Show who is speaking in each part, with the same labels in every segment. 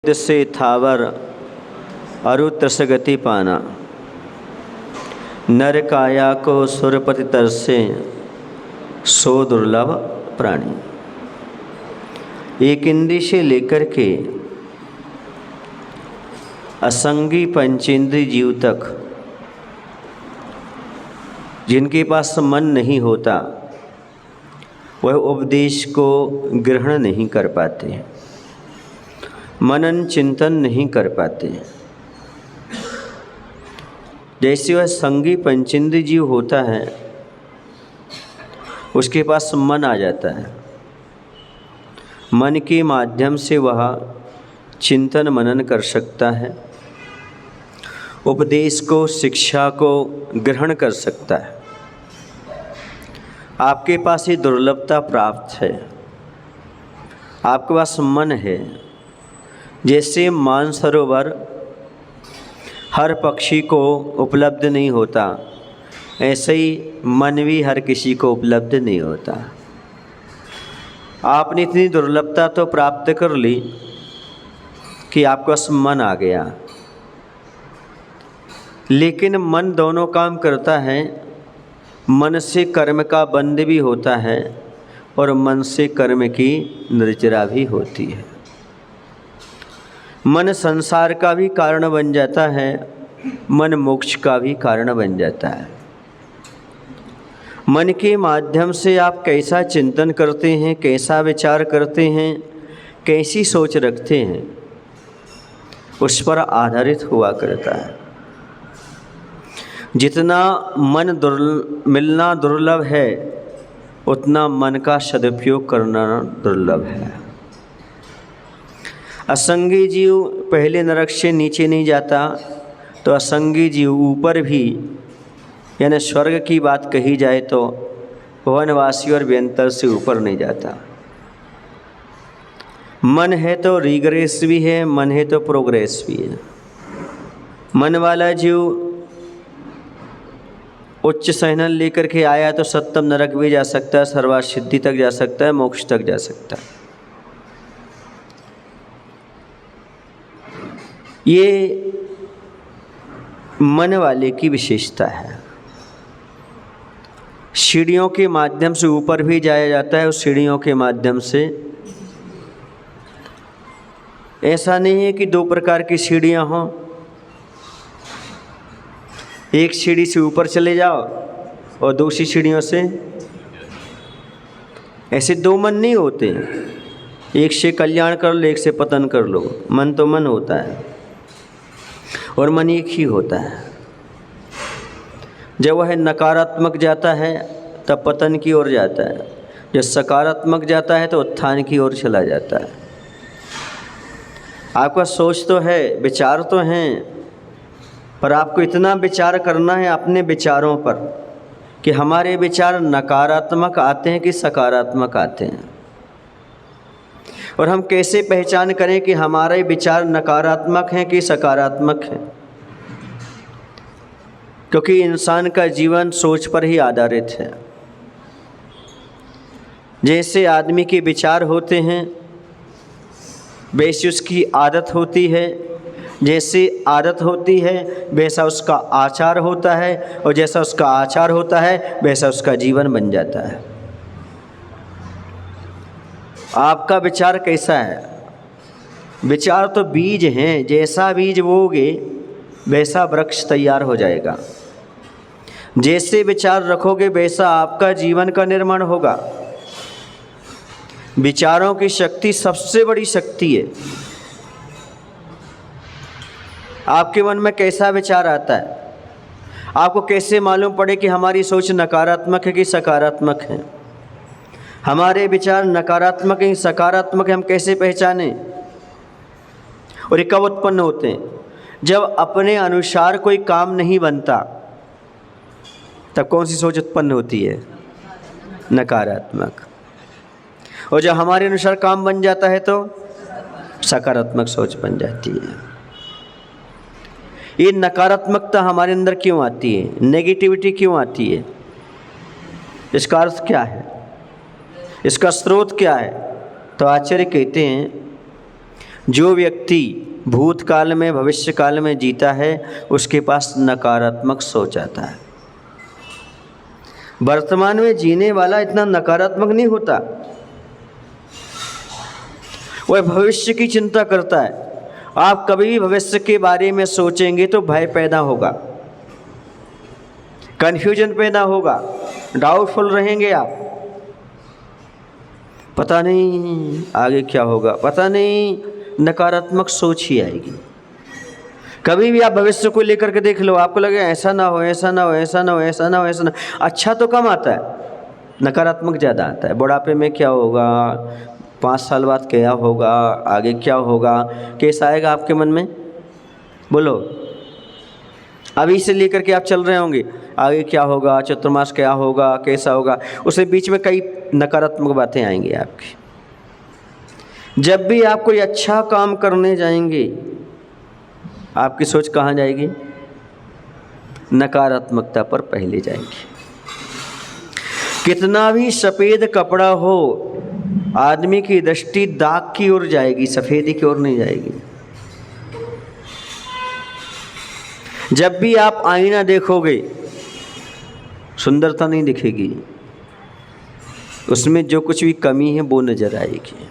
Speaker 1: से थावर अरुत्र सगति पाना, नर काया को सुरपति तरसे सो दुर्लभ प्राणी। एक इंद्री से लेकर के असंगी पंचेंद्री जीव तक जिनके पास मन नहीं होता वह उपदेश को ग्रहण नहीं कर पाते, मनन चिंतन नहीं कर पाते। जैसे वह संगी पंचेंद्री जीव होता है उसके पास मन आ जाता है, मन के माध्यम से वह चिंतन मनन कर सकता है, उपदेश को शिक्षा को ग्रहण कर सकता है। आपके पास ये दुर्लभता प्राप्त है, आपके पास मन है। जैसे मानसरोवर हर पक्षी को उपलब्ध नहीं होता, ऐसे ही मन भी हर किसी को उपलब्ध नहीं होता। आपने इतनी दुर्लभता तो प्राप्त कर ली कि आपके पास मन आ गया, लेकिन मन दोनों काम करता है। मन से कर्म का बंध भी होता है और मन से कर्म की निर्जरा भी होती है। मन संसार का भी कारण बन जाता है, मन मोक्ष का भी कारण बन जाता है। मन के माध्यम से आप कैसा चिंतन करते हैं, कैसा विचार करते हैं, कैसी सोच रखते हैं, उस पर आधारित हुआ करता है। जितना मन मिलना दुर्लभ है उतना मन का सदुपयोग करना दुर्लभ है। असंगी जीव पहले नरक से नीचे नहीं जाता तो असंगी जीव ऊपर भी, यानी स्वर्ग की बात कही जाए तो भुवनवासी और व्यंतर से ऊपर नहीं जाता। मन है तो रिग्रेस भी है, मन है तो प्रोग्रेस भी है। मन वाला जीव उच्च सहनन लेकर के आया तो सप्तम नरक भी जा सकता है, सर्वार्थ सिद्धि तक जा सकता है, मोक्ष तक जा सकता है। ये मन वाले की विशेषता है। सीढ़ियों के माध्यम से ऊपर भी जाया जाता है, उस सीढ़ियों के माध्यम से। ऐसा नहीं है कि दो प्रकार की सीढ़ियां हों, एक सीढ़ी से ऊपर चले जाओ और दूसरी सीढ़ियों से, ऐसे दो मन नहीं होते। एक से कल्याण कर लो, एक से पतन कर लो। मन तो मन होता है और मन एक ही होता है। जब वह नकारात्मक जाता है तब पतन की ओर जाता है, जब सकारात्मक जाता है तो उत्थान की ओर चला जाता है। आपका सोच तो है, विचार तो हैं, पर आपको इतना विचार करना है अपने विचारों पर कि हमारे विचार नकारात्मक आते हैं कि सकारात्मक आते हैं, और हम कैसे पहचान करें कि हमारे विचार नकारात्मक हैं कि सकारात्मक हैं। क्योंकि इंसान का जीवन सोच पर ही आधारित है। जैसे आदमी के विचार होते हैं वैसे उसकी आदत होती है, जैसे आदत होती है वैसा उसका आचार होता है, और जैसा उसका आचार होता है वैसा उसका जीवन बन जाता है। आपका विचार कैसा है? विचार तो बीज हैं, जैसा बीज बोओगे वैसा वृक्ष तैयार हो जाएगा। जैसे विचार रखोगे वैसा आपका जीवन का निर्माण होगा। विचारों की शक्ति सबसे बड़ी शक्ति है। आपके मन में कैसा विचार आता है, आपको कैसे मालूम पड़े कि हमारी सोच नकारात्मक है कि सकारात्मक है? हमारे विचार नकारात्मक हैं सकारात्मक है, हम कैसे पहचानें? और ये कब उत्पन्न होते हैं? जब अपने अनुसार कोई काम नहीं बनता तब कौन सी सोच उत्पन्न होती है? नकारात्मक। और जब हमारे अनुसार काम बन जाता है तो सकारात्मक सोच बन जाती है। ये नकारात्मकता हमारे अंदर क्यों आती है? नेगेटिविटी क्यों आती है? इसका अर्थ क्या है? इसका स्रोत क्या है? तो आचार्य कहते हैं जो व्यक्ति भूतकाल में भविष्य काल में जीता है उसके पास नकारात्मक सोच आता है। वर्तमान में जीने वाला इतना नकारात्मक नहीं होता, वह भविष्य की चिंता करता है। आप कभी भी भविष्य के बारे में सोचेंगे तो भय पैदा होगा, कन्फ्यूजन पैदा होगा, डाउटफुल रहेंगे आप। पता नहीं आगे क्या होगा, पता नहीं, नकारात्मक सोच ही आएगी। कभी भी आप भविष्य को लेकर के देख लो, आपको लगे ऐसा ना हो, ऐसा ना हो, ऐसा ना हो, ऐसा ना हो, ऐसा ना। अच्छा तो कम आता है, नकारात्मक ज़्यादा आता है। बुढ़ापे में क्या होगा, 5 साल बाद क्या होगा, आगे क्या होगा, कैसा आएगा आपके मन में? बोलो। अभी से लेकर के आप चल रहे होंगे, आगे क्या होगा, चतुर्मास क्या होगा, कैसा होगा, उसके बीच में कई नकारात्मक बातें आएंगी आपकी। जब भी आप कोई अच्छा काम करने जाएंगे, आपकी सोच कहाँ जाएगी? नकारात्मकता पर पहले जाएगी। कितना भी सफ़ेद कपड़ा हो, आदमी की दृष्टि दाग की ओर जाएगी, सफ़ेदी की ओर नहीं जाएगी। जब भी आप आईना देखोगे, सुंदरता नहीं दिखेगी, उसमें जो कुछ भी कमी है वो नजर आएगी।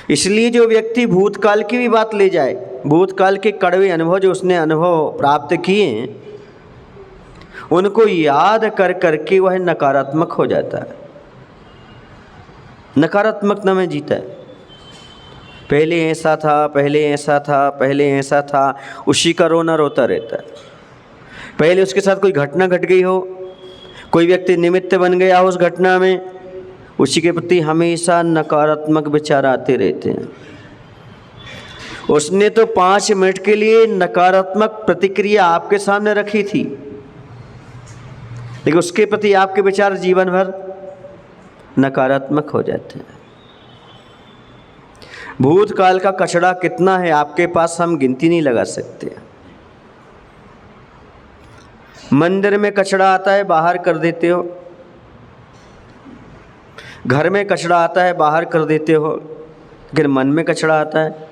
Speaker 1: इसलिए जो व्यक्ति भूतकाल की भी बात ले जाए, भूतकाल के कड़वे अनुभव जो उसने अनुभव प्राप्त किए हैं, उनको याद कर करके वह नकारात्मक हो जाता है, नकारात्मकता में जीता है। पहले ऐसा था, पहले ऐसा था, पहले ऐसा था, उसी का रोना रोता रहता है। पहले उसके साथ कोई घटना घट गई हो, कोई व्यक्ति निमित्त बन गया हो उस घटना में, उसी के प्रति हमेशा नकारात्मक विचार आते रहते हैं। उसने तो 5 मिनट के लिए नकारात्मक प्रतिक्रिया आपके सामने रखी थी, लेकिन उसके प्रति आपके विचार जीवन भर नकारात्मक हो जाते हैं। भूतकाल का कचरा कितना है आपके पास, हम गिनती नहीं लगा सकते। मंदिर में कचरा आता है, बाहर कर देते हो। घर में कचरा आता है, बाहर कर देते हो। लेकिन मन में कचरा आता है।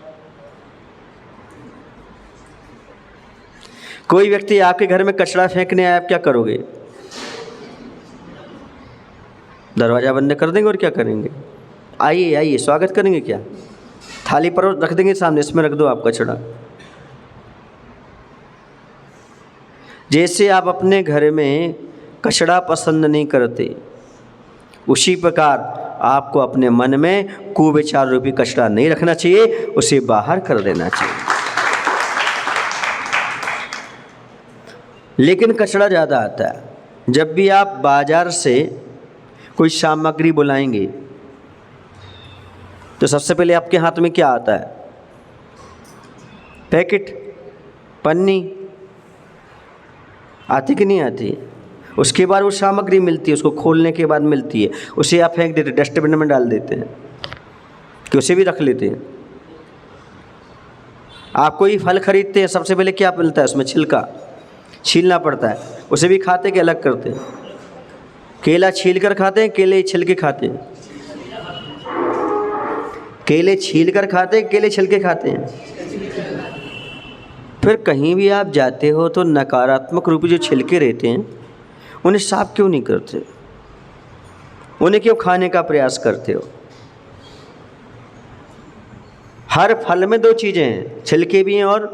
Speaker 1: कोई व्यक्ति आपके घर में कचरा फेंकने आया, आप क्या करोगे? दरवाज़ा बंद कर देंगे और क्या करेंगे? आइए आइए, स्वागत करेंगे क्या? थाली पर रख देंगे सामने, इसमें रख दो आप कचरा। जैसे आप अपने घर में कचरा पसंद नहीं करते, उसी प्रकार आपको अपने मन में कुविचार रूपी कचरा नहीं रखना चाहिए, उसे बाहर कर देना चाहिए। लेकिन कचरा ज़्यादा आता है। जब भी आप बाजार से कोई सामग्री बुलाएंगे तो सबसे पहले आपके हाथ में क्या आता है? पैकेट, पन्नी आती कि नहीं आती? उसके बाद वो सामग्री मिलती है, उसको खोलने के बाद मिलती है, उसे आप फेंक देते, डस्टबिन में डाल देते हैं कि उसे भी रख लेते हैं। आप कोई फल खरीदते हैं, सबसे पहले क्या मिलता है उसमें? छिलका, छीलना पड़ता है, उसे भी खाते कि अलग करते हैं? केला छील कर खाते हैं, केले छिलके खाते हैं? केले छील कर खाते हैं, केले छिलके खाते हैं? फिर कहीं भी आप जाते हो तो नकारात्मक रूप जो छिलके रहते हैं उन्हें साफ क्यों नहीं करते? उन्हें क्यों खाने का प्रयास करते हो? हर फल में 2 चीज़ें हैं, छिलके भी हैं और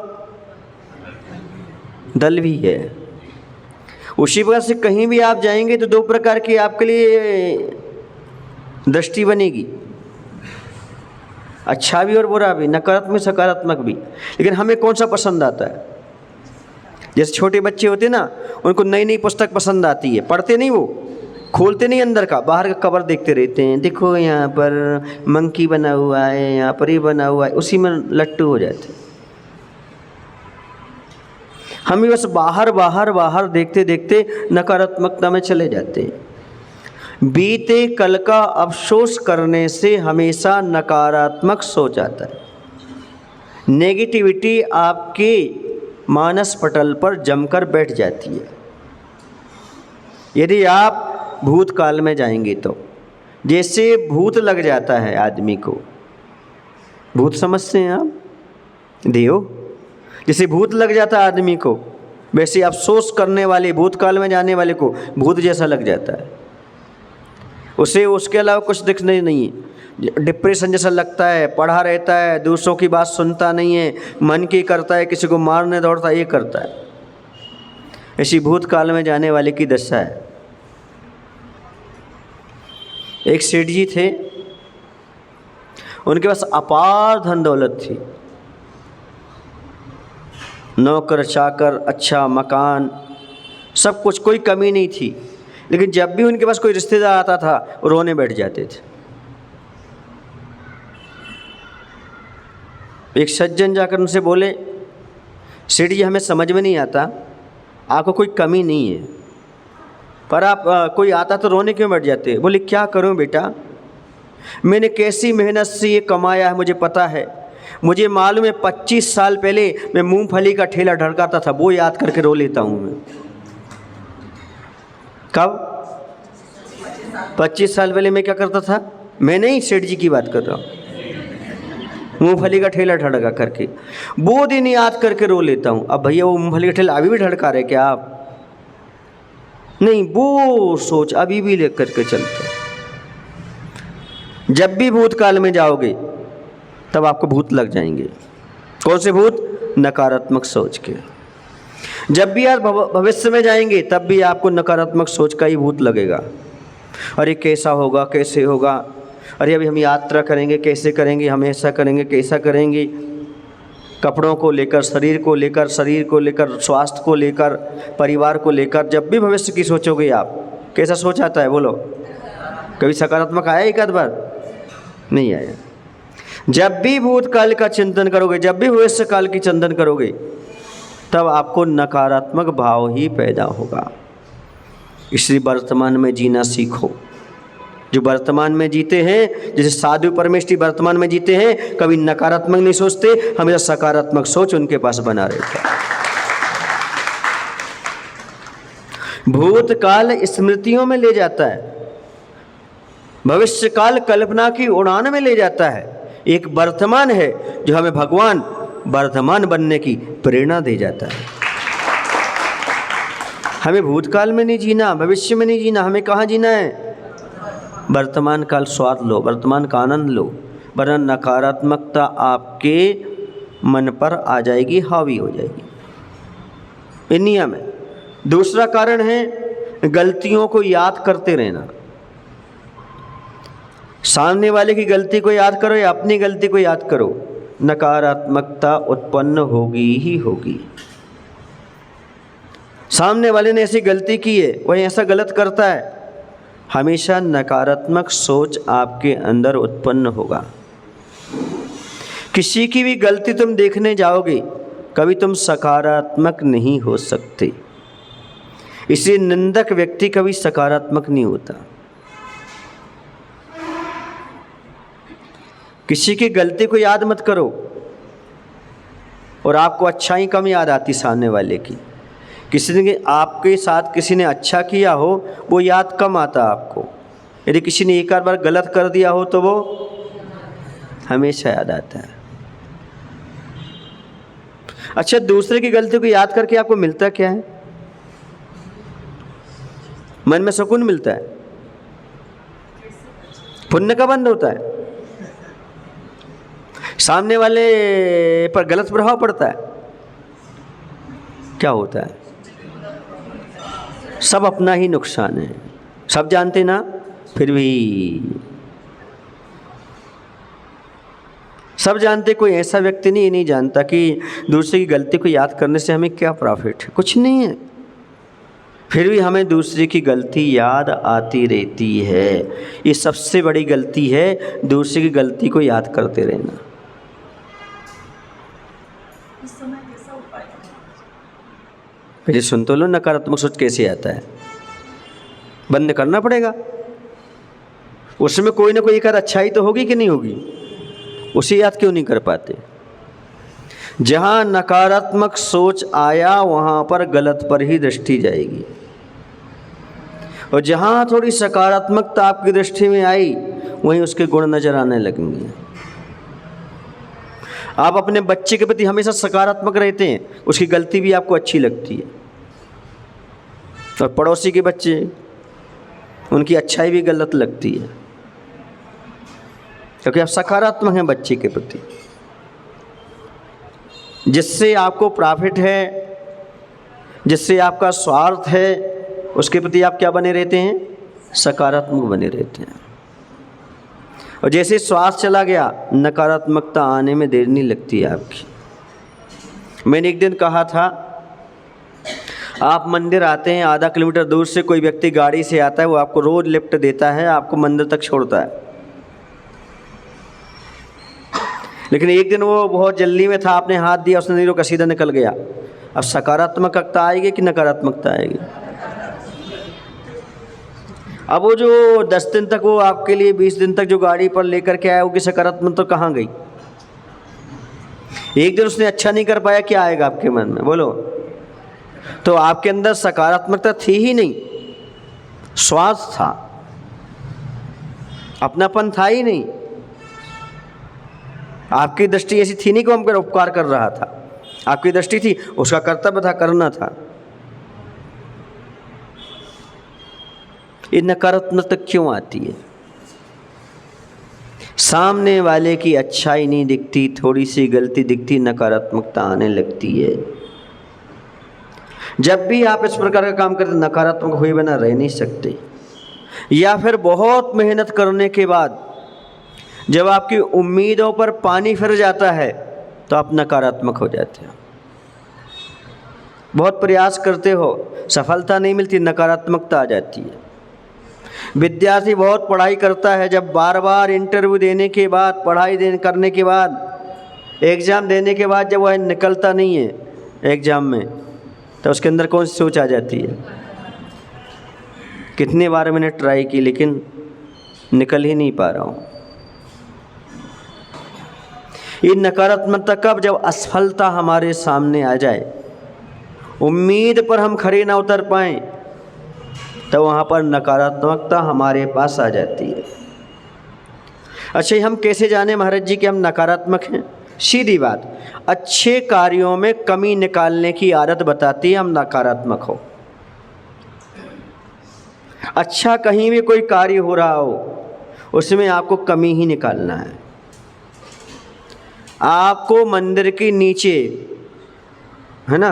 Speaker 1: दल भी है। उसी प्रकार से कहीं भी आप जाएंगे तो 2 प्रकार की आपके लिए दृष्टि बनेगी, अच्छा भी और बुरा भी, नकारात्मक सकारात्मक भी। लेकिन हमें कौन सा पसंद आता है? जैसे छोटे बच्चे होते हैं ना, उनको नई नई पुस्तक पसंद आती है, पढ़ते नहीं, वो खोलते नहीं अंदर का, बाहर का कवर देखते रहते हैं। देखो यहाँ पर मंकी बना हुआ है, यहाँ पर ये बना हुआ है, उसी में लट्टू हो जाते हैं। हम भी बस बाहर बाहर बाहर देखते देखते नकारात्मकता में चले जाते हैं। बीते कल का अफसोस करने से हमेशा नकारात्मक सोच आता है। नेगेटिविटी आपके मानस पटल पर जमकर बैठ जाती है। यदि आप भूतकाल में जाएंगे तो जैसे भूत लग जाता है आदमी को, भूत समझते हैं आप? देव, जैसे भूत लग जाता है आदमी को, वैसे अफसोस करने वाले, भूतकाल में जाने वाले को भूत जैसा लग जाता है। उसे उसके अलावा कुछ दिखने नहीं है, डिप्रेशन जैसा लगता है, पढ़ा रहता है, दूसरों की बात सुनता नहीं है, मन की करता है, किसी को मारने दौड़ता है, ये करता है। ऐसी भूतकाल में जाने वाले की दशा है। एक सेठ जी थे, उनके पास अपार धन दौलत थी, नौकर चाकर, अच्छा मकान, सब कुछ, कोई कमी नहीं थी। लेकिन जब भी उनके पास कोई रिश्तेदार आता था वो रोने बैठ जाते थे। एक सज्जन जाकर उनसे बोले, सेठ जी हमें समझ में नहीं आता, आपको कोई कमी नहीं है, पर आप कोई आता तो रोने क्यों बैठ जाते? बोले क्या करूं बेटा, मैंने कैसी मेहनत से ये कमाया है मुझे पता है। मुझे मालूम है 25 साल पहले मैं मूंगफली का ठेला ढड़काता था, वो याद करके रो लेता हूँ मैं। कब? 25 साल पहले मैं क्या करता था? मैं नहीं, सेठ जी की बात कर रहा हूँ। मूंगफली का ठेला ढड़का करके वो दिन याद करके रो लेता हूँ। अब भैया वो मूंगफली का ठेला अभी भी ढड़का रहे क्या आप? नहीं, वो सोच अभी भी लेकर के चलते। जब भी भूतकाल में जाओगे तब आपको भूत लग जाएंगे। कौन से भूत? नकारात्मक सोच के। जब भी आप भविष्य में जाएंगे तब भी आपको नकारात्मक सोच का ही भूत लगेगा। अरे कैसा होगा, कैसे होगा, अरे अभी हम यात्रा करेंगे, कैसे करेंगे, हम ऐसा करेंगे, कैसा करेंगे। कपड़ों को लेकर, शरीर को लेकर, स्वास्थ्य को लेकर, परिवार को लेकर, जब भी भविष्य की सोचोगे आप, कैसा सोच आता है बोलो? कभी सकारात्मक आया एक आध बार? नहीं आया। जब भी भूतकाल का चिंतन करोगे, जब भी भविष्य काल की चिंतन करोगे, तब आपको नकारात्मक भाव ही पैदा होगा। इसलिए वर्तमान में जीना सीखो। जो वर्तमान में जीते हैं, जैसे साधु परमेष्ठी वर्तमान में जीते हैं, कभी नकारात्मक नहीं सोचते, हमेशा सकारात्मक सोच उनके पास बना रहता है। भूतकाल स्मृतियों में ले जाता है, भविष्य काल कल्पना की उड़ान में ले जाता है। एक वर्तमान है जो हमें भगवान वर्तमान बनने की प्रेरणा दे जाता है। हमें भूतकाल में नहीं जीना, भविष्य में नहीं जीना, हमें कहाँ जीना है? वर्तमान काल स्वाद लो, वर्तमान का आनंद लो, वरना नकारात्मकता आपके मन पर आ जाएगी, हावी हो जाएगी। ये नियम है। दूसरा कारण है गलतियों को याद करते रहना। सामने वाले की गलती को याद करो या अपनी गलती को याद करो, नकारात्मकता उत्पन्न होगी ही होगी। सामने वाले ने ऐसी गलती की है, वह ऐसा गलत करता है, हमेशा नकारात्मक सोच आपके अंदर उत्पन्न होगा। किसी की भी गलती तुम देखने जाओगे, कभी तुम सकारात्मक नहीं हो सकते। इसलिए निंदक व्यक्ति कभी सकारात्मक नहीं होता। किसी की गलती को याद मत करो, और आपको अच्छाई कम याद आती सामने वाले की। किसी ने आपके साथ किसी ने अच्छा किया हो, वो याद कम आता आपको। यदि किसी ने एक आध बार गलत कर दिया हो तो वो हमेशा याद आता है। अच्छा, दूसरे की गलती को याद करके आपको मिलता क्या है? मन में सुकून मिलता है, पुण्य का बंद होता है, सामने वाले पर गलत प्रभाव पड़ता है, क्या होता है? सब अपना ही नुकसान है, सब जानते ना, फिर भी सब जानते। कोई ऐसा व्यक्ति नहीं जानता कि दूसरे की गलती को याद करने से हमें क्या प्रॉफिट है, कुछ नहीं है। फिर भी हमें दूसरे की गलती याद आती रहती है। ये सबसे बड़ी गलती है, दूसरे की गलती को याद करते रहना। पहले सुन तो लो, नकारात्मक सोच कैसे आता है, बंद करना पड़ेगा। उसमें कोई ना कोई एक आध अच्छाई तो होगी कि नहीं होगी, उसे याद क्यों नहीं कर पाते? जहाँ नकारात्मक सोच आया वहाँ पर गलत पर ही दृष्टि जाएगी, और जहाँ थोड़ी सकारात्मकता आपकी दृष्टि में आई वहीं उसके गुण नजर आने लगेंगे। आप अपने बच्चे के प्रति हमेशा सकारात्मक रहते हैं, उसकी गलती भी आपको अच्छी लगती है। और पड़ोसी के बच्चे, उनकी अच्छाई भी गलत लगती है, क्योंकि आप सकारात्मक हैं बच्चे के प्रति। जिससे आपको प्रॉफिट है, जिससे आपका स्वार्थ है, उसके प्रति आप क्या बने रहते हैं? सकारात्मक बने रहते हैं। और जैसे स्वार्थ चला गया, नकारात्मकता आने में देर नहीं लगती है आपकी। मैंने एक दिन कहा था, आप मंदिर आते हैं, आधा किलोमीटर दूर से कोई व्यक्ति गाड़ी से आता है, वो आपको रोज लिफ्ट देता है, आपको मंदिर तक छोड़ता है। लेकिन एक दिन वो बहुत जल्दी में था, आपने हाथ दिया, उसने नहीं रोका, सीधा निकल गया। अब सकारात्मकता आएगी कि नकारात्मकता आएगी? अब वो जो 10 दिन तक, वो आपके लिए 20 दिन तक जो गाड़ी पर लेकर के आया, वो की सकारात्मक तो कहाँ गई? एक दिन उसने अच्छा नहीं कर पाया, क्या आएगा आपके मन में? बोलो। तो आपके अंदर सकारात्मकता थी ही नहीं, स्वार्थ था, अपनापन था ही नहीं। आपकी दृष्टि ऐसी थी नहीं कि वो हम पर उपकार कर रहा था, आपकी दृष्टि थी उसका कर्तव्य था, करना था। ये नकारात्मकता क्यों आती है? सामने वाले की अच्छाई नहीं दिखती, थोड़ी सी गलती दिखती, नकारात्मकता आने लगती है। जब भी आप इस प्रकार का काम करते, नकारात्मक हुए बिना रह नहीं सकते। या फिर बहुत मेहनत करने के बाद जब आपकी उम्मीदों पर पानी फिर जाता है, तो आप नकारात्मक हो जाते हो। बहुत प्रयास करते हो, सफलता नहीं मिलती, नकारात्मकता आ जाती है। विद्यार्थी बहुत पढ़ाई करता है, जब बार बार इंटरव्यू देने के बाद, करने के बाद, एग्ज़ाम देने के बाद जब वह निकलता नहीं है एग्ज़ाम में, तो उसके अंदर कौन सी सोच आ जाती है? कितने बार मैंने ट्राई की, लेकिन निकल ही नहीं पा रहा हूँ। ये नकारात्मकता कब? जब असफलता हमारे सामने आ जाए, उम्मीद पर हम खड़े ना उतर पाएं, तो वहाँ पर नकारात्मकता हमारे पास आ जाती है। अच्छा, हम कैसे जाने महाराज जी कि हम नकारात्मक हैं? सीधी बात, अच्छे कार्यों में कमी निकालने की आदत बताती है हम नकारात्मक हो। अच्छा, कहीं भी कोई कार्य हो रहा हो, उसमें आपको कमी ही निकालना है। आपको मंदिर के नीचे, है ना,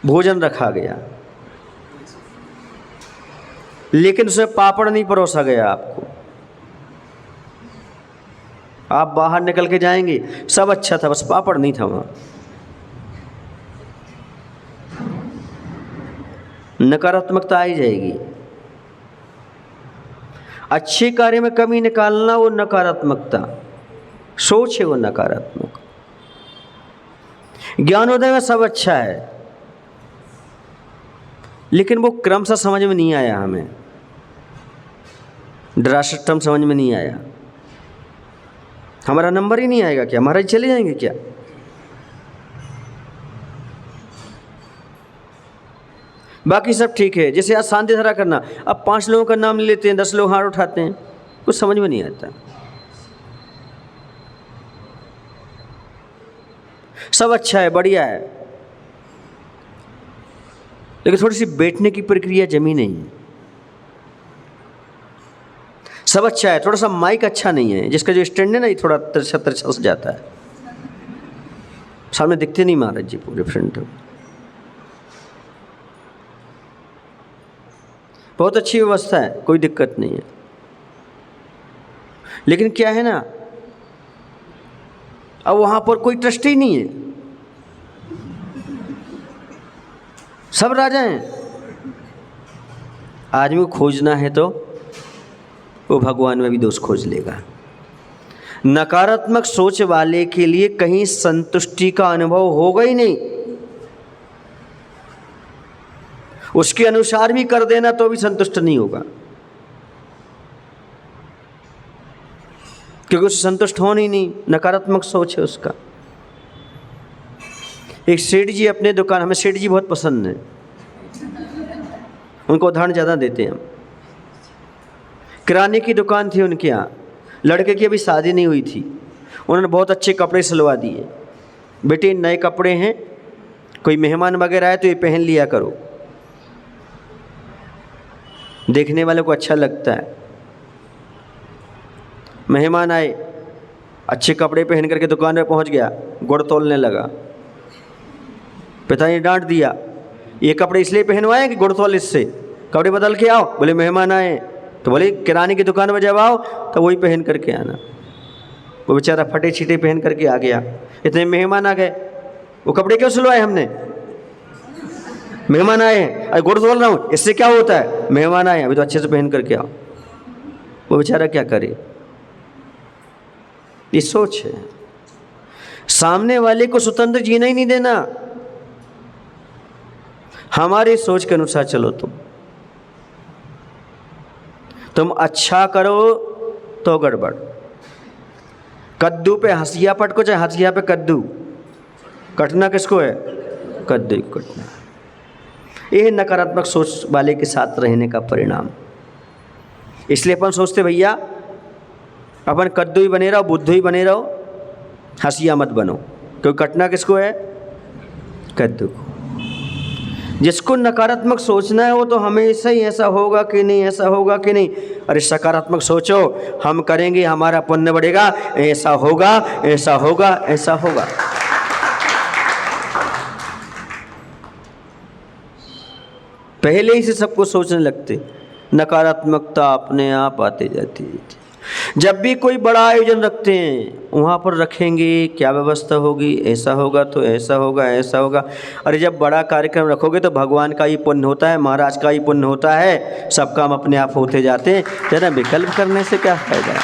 Speaker 1: भोजन रखा गया, लेकिन उसमें पापड़ नहीं परोसा गया आपको। आप बाहर निकल के जाएंगे, सब अच्छा था, बस पापड़ नहीं था वहाँ। नकारात्मकता आ ही जाएगी। अच्छे कार्य में कमी निकालना वो नकारात्मकता, सोच है वो नकारात्मक। ज्ञानोदय में सब अच्छा है, लेकिन वो क्रम सा समझ में नहीं आया, हमें ड्रा सिस्टम समझ में नहीं आया। हमारा नंबर ही नहीं आएगा क्या? महाराज चले जाएंगे क्या? बाकी सब ठीक है। जैसे आज शांति धारा करना, अब 5 लोगों का नाम लेते हैं, 10 लोग हाथ उठाते हैं, कुछ समझ में नहीं आता। सब अच्छा है, बढ़िया है, लेकिन थोड़ी सी बैठने की प्रक्रिया जमी नहीं है। सब अच्छा है, थोड़ा सा माइक अच्छा नहीं है, जिसका जो स्टैंड है ना, ये थोड़ा तिरछा तिरछा से जाता है, सामने दिखते नहीं महाराज जी पूरे फ्रंट। बहुत अच्छी व्यवस्था है, कोई दिक्कत नहीं है, लेकिन क्या है ना, अब वहाँ पर कोई ट्रस्ट ही नहीं है, सब राजा हैं। आदमी को खोजना है तो वो भगवान में भी दोष खोज लेगा। नकारात्मक सोच वाले के लिए कहीं संतुष्टि का अनुभव होगा ही नहीं। उसके अनुसार भी कर देना तो भी संतुष्ट नहीं होगा, क्योंकि उसे संतुष्ट होना ही नहीं, नकारात्मक सोच है उसका। एक सेठ जी अपने दुकान, हमें सेठ जी बहुत पसंद है, उनको उदाहरण ज़्यादा देते हैं हम। किराने की दुकान थी उनके यहाँ, लड़के की अभी शादी नहीं हुई थी, उन्होंने बहुत अच्छे कपड़े सिलवा दिए। बेटे नए कपड़े हैं, कोई मेहमान वगैरह आए तो ये पहन लिया करो, देखने वाले को अच्छा लगता है। मेहमान आए, अच्छे कपड़े पहन करके दुकान में पहुंच गया, गुड़ तोलने लगा। पिता ने डांट दिया, ये कपड़े इसलिए पहनवाए कि गुड़ तोल, इससे कपड़े बदल के आओ। बोले मेहमान आए, तो बोले किराने की दुकान में जब आओ तो वही पहन करके आना। वो बेचारा फटे छीटे पहन करके आ गया। इतने मेहमान आ गए, वो कपड़े क्यों सिलवाए हमने? मेहमान आए हैं, अरे गुड़ तोल रहा हूँ, इससे क्या होता है? मेहमान आए अभी तो अच्छे से पहन करके आओ। वो बेचारा क्या करे? ये सोच है। सामने वाले को स्वतंत्र जीना ही नहीं देना, हमारी सोच के अनुसार चलो। तुम अच्छा करो तो गड़बड़। कद्दू पे हंसिया पटको, चाहे हंसिया पे कद्दू, कटना किसको है? कद्दू को कटना। यह नकारात्मक सोच वाले के साथ रहने का परिणाम। इसलिए अपन सोचते भैया अपन कद्दू ही बने रहो, बुद्धू ही बने रहो, हंसिया मत बनो, क्योंकि कटना किसको है? कद्दू को। जिसको नकारात्मक सोचना है वो तो हमेशा ही ऐसा होगा कि नहीं, ऐसा होगा कि नहीं। अरे सकारात्मक सोचो, हम करेंगे, हमारा पुण्य बढ़ेगा, ऐसा होगा, ऐसा होगा, ऐसा होगा। पहले ही से सबको सोचने लगते, नकारात्मकता अपने आप आती जाती है। जब भी कोई बड़ा आयोजन रखते हैं वहाँ पर रखेंगे, क्या व्यवस्था होगी, ऐसा होगा तो ऐसा होगा, ऐसा होगा। अरे जब बड़ा कार्यक्रम रखोगे तो भगवान का ही पुण्य होता है, महाराज का ही पुण्य होता है, सब काम अपने आप होते जाते हैं। जरा विकल्प करने से क्या फायदा है?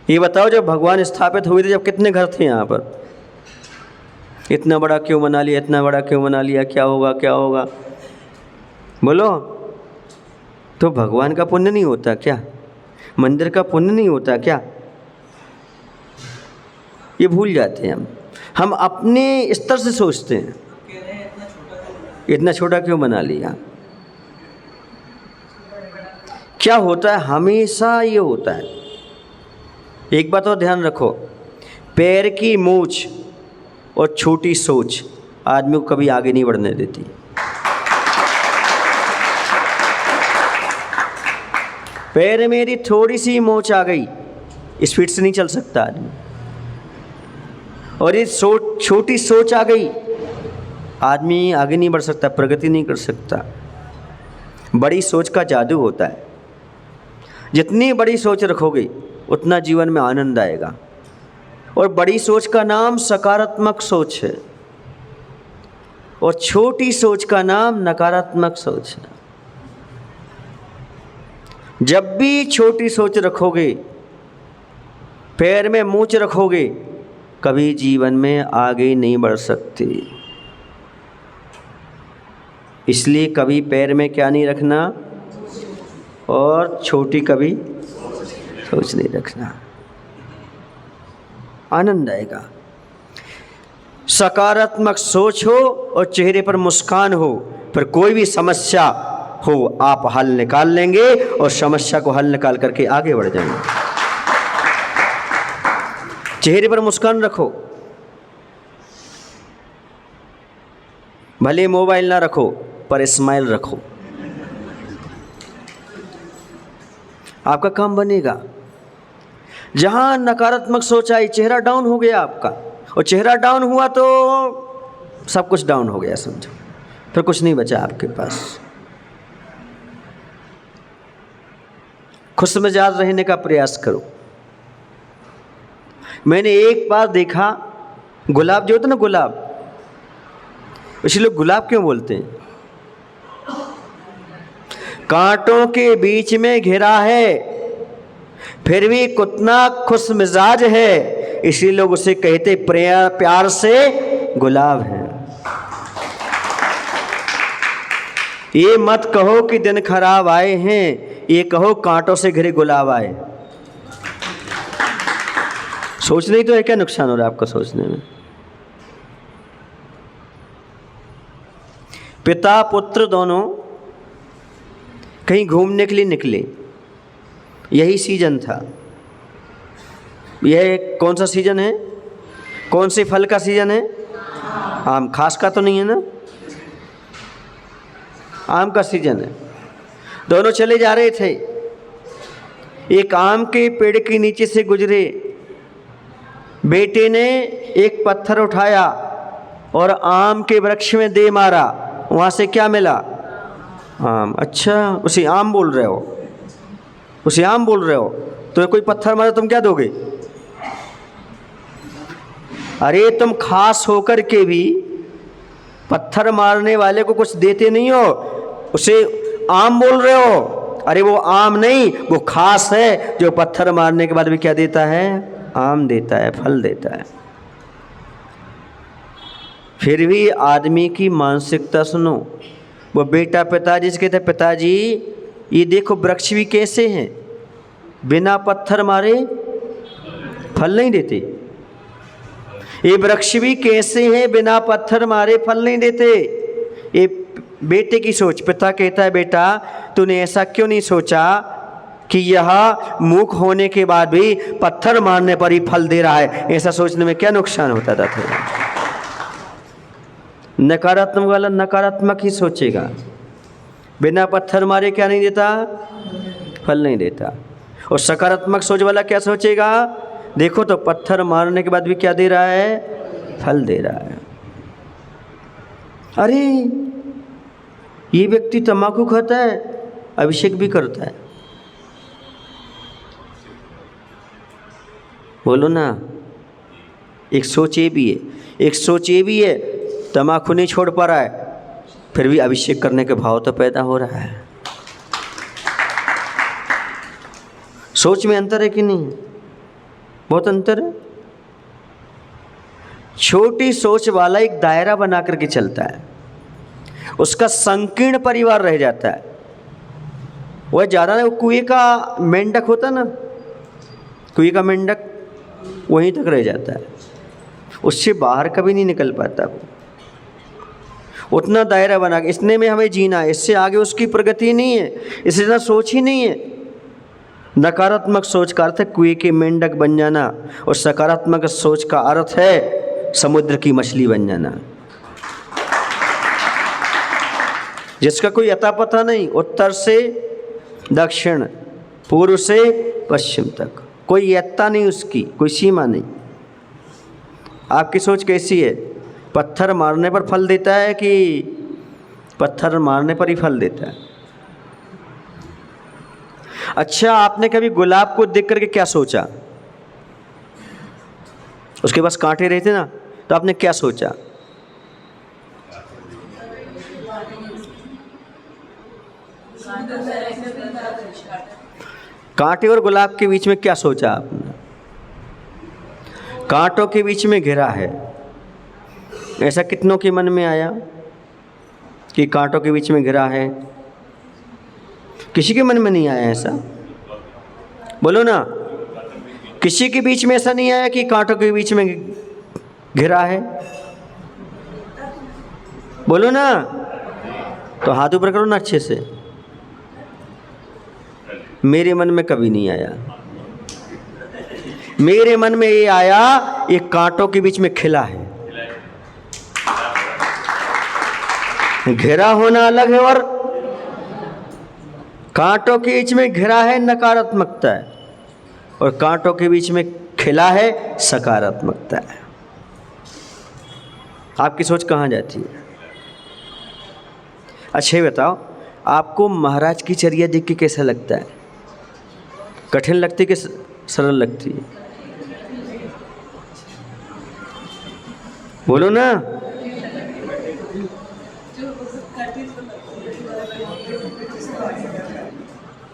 Speaker 1: ये बताओ, जब भगवान स्थापित हुए थे, जब कितने घर थे यहाँ पर? इतना बड़ा क्यों बना लिया, इतना बड़ा क्यों बना लिया, क्या होगा, क्या होगा? बोलो। तो भगवान का पुण्य नहीं होता क्या? मंदिर का पुण्य नहीं होता क्या? ये भूल जाते हैं हम अपने स्तर से सोचते हैं, इतना छोटा क्यों बना लिया। क्या होता है? हमेशा ये होता है। एक बात और ध्यान रखो, पैर की मूछ और छोटी सोच आदमी को कभी आगे नहीं बढ़ने देती। पैर मेरी थोड़ी सी मोच आ गई, स्पीड से नहीं चल सकता आदमी। और ये छोटी सोच आ गई, आदमी आगे नहीं बढ़ सकता, प्रगति नहीं कर सकता। बड़ी सोच का जादू होता है। जितनी बड़ी सोच रखोगे उतना जीवन में आनंद आएगा। और बड़ी सोच का नाम सकारात्मक सोच है, और छोटी सोच का नाम नकारात्मक सोच है। जब भी छोटी सोच रखोगे, पैर में मूंछ रखोगे, कभी जीवन में आगे नहीं बढ़ सकते। इसलिए कभी पैर में क्या नहीं रखना, और छोटी कभी सोच नहीं रखना। आनंद आएगा। सकारात्मक सोच हो और चेहरे पर मुस्कान हो, फिर कोई भी समस्या हो आप हल निकाल लेंगे, और समस्या को हल निकाल करके आगे बढ़ जाएंगे। चेहरे पर मुस्कान रखो, भले मोबाइल ना रखो पर स्माइल रखो, आपका काम बनेगा। जहां नकारात्मक सोच आई, चेहरा डाउन हो गया आपका, और चेहरा डाउन हुआ तो सब कुछ डाउन हो गया समझो, फिर कुछ नहीं बचा आपके पास। खुश मिजाज रहने का प्रयास करो। मैंने एक बार देखा, गुलाब जो होता है ना, गुलाब, इसलिए लोग गुलाब क्यों बोलते हैं? कांटों के बीच में घिरा है, फिर भी कितना खुश मिजाज है, इसीलिए लोग उसे कहते प्यार से गुलाब है। ये मत कहो कि दिन खराब आए हैं, ये कहो कांटों से घिरे गुलाब आए। सोचने ही तो है, क्या नुकसान हो रहा है आपका सोचने में? पिता पुत्र दोनों कहीं घूमने के लिए निकले, यही सीजन था। यह कौन सा सीजन है? कौन से फल का सीजन है? आम। खास का तो नहीं है ना? आम का सीजन है। दोनों चले जा रहे थे, एक आम के पेड़ के नीचे से गुजरे। बेटे ने एक पत्थर उठाया और आम के वृक्ष में दे मारा। वहाँ से क्या मिला? आम। अच्छा, उसे आम बोल रहे हो? उसे आम बोल रहे हो? तो कोई पत्थर मारा, तुम क्या दोगे? अरे तुम खास होकर के भी पत्थर मारने वाले को कुछ देते नहीं हो, उसे आम बोल रहे हो। अरे वो आम नहीं, वो खास है जो पत्थर मारने के बाद भी क्या देता है? आम देता है, फल देता है। फिर भी आदमी की मानसिकता सुनो। वो बेटा पिताजी से कहते, पिताजी ये देखो वृक्ष भी कैसे हैं, बिना पत्थर मारे फल नहीं देते। ये वृक्ष भी कैसे हैं, बिना पत्थर मारे फल नहीं देते। ये बेटे की सोच। पिता कहता है, बेटा तूने ऐसा क्यों नहीं सोचा कि यह मूक होने के बाद भी पत्थर मारने पर ही फल दे रहा है? ऐसा सोचने में क्या नुकसान होता था? नकारात्मक वाला नकारात्मक ही सोचेगा। बिना पत्थर मारे क्या नहीं देता? फल नहीं देता। और सकारात्मक सोच वाला क्या सोचेगा? देखो तो पत्थर मारने के बाद भी क्या दे रहा है? फल दे रहा है। अरे ये व्यक्ति तंबाकू खाता है, अभिषेक भी करता है। बोलो ना। एक सोच ये भी है, एक सोच ये भी है, तंबाकू नहीं छोड़ पा रहा है, फिर भी अभिषेक करने के भाव तो पैदा हो रहा है। सोच में अंतर है कि नहीं? बहुत अंतर है। छोटी सोच वाला एक दायरा बना करके चलता है, उसका संकीर्ण परिवार रह जाता है। वह ज़्यादा ना, कुएं का मेंढक होता ना, कुएं का मेंढक वहीं तक रह जाता है, उससे बाहर कभी नहीं निकल पाता। वो उतना दायरा बना के इतने में हमें जीना है, इससे आगे उसकी प्रगति नहीं है, इससे ज़्यादा सोच ही नहीं है। नकारात्मक सोच का अर्थ है कुएं के मेंढक बन जाना, और सकारात्मक सोच का अर्थ है समुद्र की मछली बन जाना, जिसका कोई अता पता नहीं। उत्तर से दक्षिण, पूर्व से पश्चिम तक कोई यत्ता नहीं, उसकी कोई सीमा नहीं। आपकी सोच कैसी है? पत्थर मारने पर फल देता है कि पत्थर मारने पर ही फल देता है? अच्छा, आपने कभी गुलाब को देख करके क्या सोचा? उसके पास कांटे रहते ना, तो आपने क्या सोचा? कांटे और गुलाब के बीच में क्या सोचा आपने? कांटों के बीच में घिरा है। ऐसा कितनों के मन में आया कि कांटों के बीच में घिरा है? किसी के मन में नहीं आया ऐसा? बोलो ना। किसी के बीच में ऐसा नहीं आया कि कांटों के बीच में घिरा है? बोलो ना। तो हाथ ऊपर करो ना अच्छे से। मेरे मन में कभी नहीं आया। मेरे मन में ये आया, एक कांटों के बीच में खिला है। घिरा होना अलग है और कांटों के बीच में घिरा है नकारात्मकता है, और कांटों के बीच में खिला है सकारात्मकता है। आपकी सोच कहाँ जाती है? अच्छा बताओ, आपको महाराज की चर्या देख के कैसा लगता है? कठिन लगती कि सरल लगती है? बोलो ना।